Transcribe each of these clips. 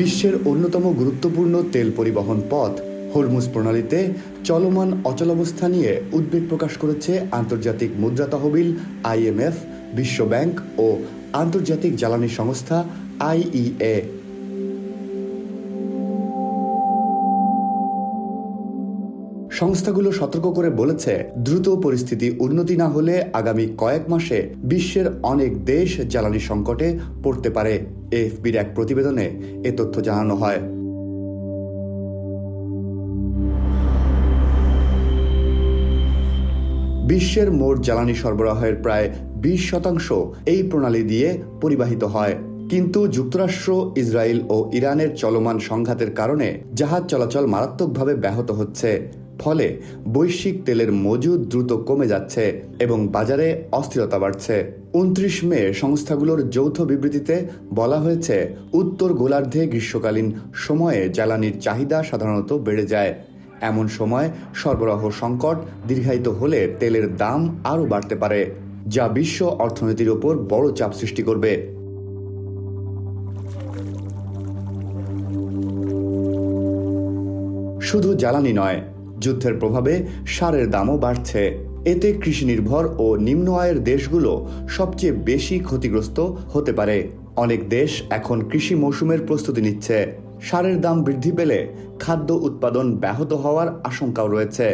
বিশ্বের অন্যতম গুরুত্বপূর্ণ তেল পরিবহন পথ হরমুজ প্রণালীতে চলমান অচলাবস্থা নিয়ে উদ্বেগ প্রকাশ করেছে আন্তর্জাতিক মুদ্রা তহবিল IMF, বিশ্ব ব্যাংক ও আন্তর্জাতিক জ্বালানি সংস্থা IEA। সংস্থাগুলো সতর্ক করে বলেছে, দ্রুত পরিস্থিতি উন্নতি না হলে আগামী কয়েক মাসে বিশ্বের অনেক দেশ জ্বালানি সংকটে পড়তে পারে। AFPর এক প্রতিবেদনে এ তথ্য জানানো হয়। বিশ্বের মোট জ্বালানি সরবরাহের প্রায় 20% এই প্রণালী দিয়ে পরিবাহিত হয়। কিন্তু যুক্তরাষ্ট্র, ইসরায়েল ও ইরানের চলমান সংঘাতের কারণে জাহাজ চলাচল মারাত্মকভাবে ব্যাহত হচ্ছে। ফলে বৈশ্বিক তেলের মজুদ দ্রুত কমে যাচ্ছে এবং বাজারে অস্থিরতা বাড়ছে। 29 মে সংস্থাগুলোর যৌথ বিবৃতিতে বলা হয়েছে, উত্তর গোলার্ধে গ্রীষ্মকালীন সময়ে জ্বালানির চাহিদা সাধারণত বেড়ে যায়। এমন সময় সরবরাহ সংকট দীর্ঘায়িত হলে তেলের দাম আরও বাড়তে পারে, যা বিশ্ব অর্থনীতির ওপর বড় চাপ সৃষ্টি করবে। শুধু জ্বালানি নয়, যুদ্ধের প্রভাবে সারের দামও বাড়ছে। এতে কৃষি নির্ভর ও নিম্ন আয়ের দেশগুলো সবচেয়ে বেশি ক্ষতিগ্রস্ত হতে পারে। অনেক দেশ এখন কৃষি মৌসুমের প্রস্তুতি নিচ্ছে। সারের দাম বৃদ্ধি পেলে খাদ্য উৎপাদন ব্যাহত হওয়ার আশঙ্কাও রয়েছে।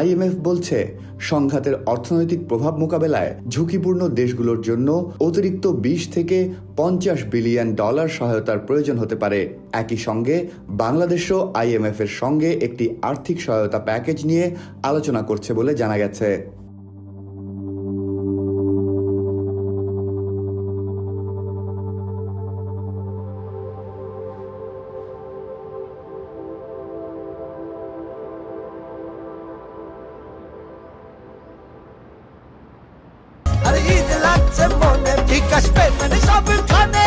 IMF বলছে, সংঘাতের অর্থনৈতিক প্রভাব মোকাবেলায় ঝুঁকিপূর্ণ দেশগুলোর জন্য অতিরিক্ত 20 থেকে 50 বিলিয়ন ডলার সহায়তার প্রয়োজন হতে পারে। একই সঙ্গে বাংলাদেশও IMF এর সঙ্গে একটি আর্থিক সহায়তা প্যাকেজ নিয়ে আলোচনা করছে বলে জানা গেছে। ঈদ লাগছে মনে, ঠিক আসবে মানে সব খানে।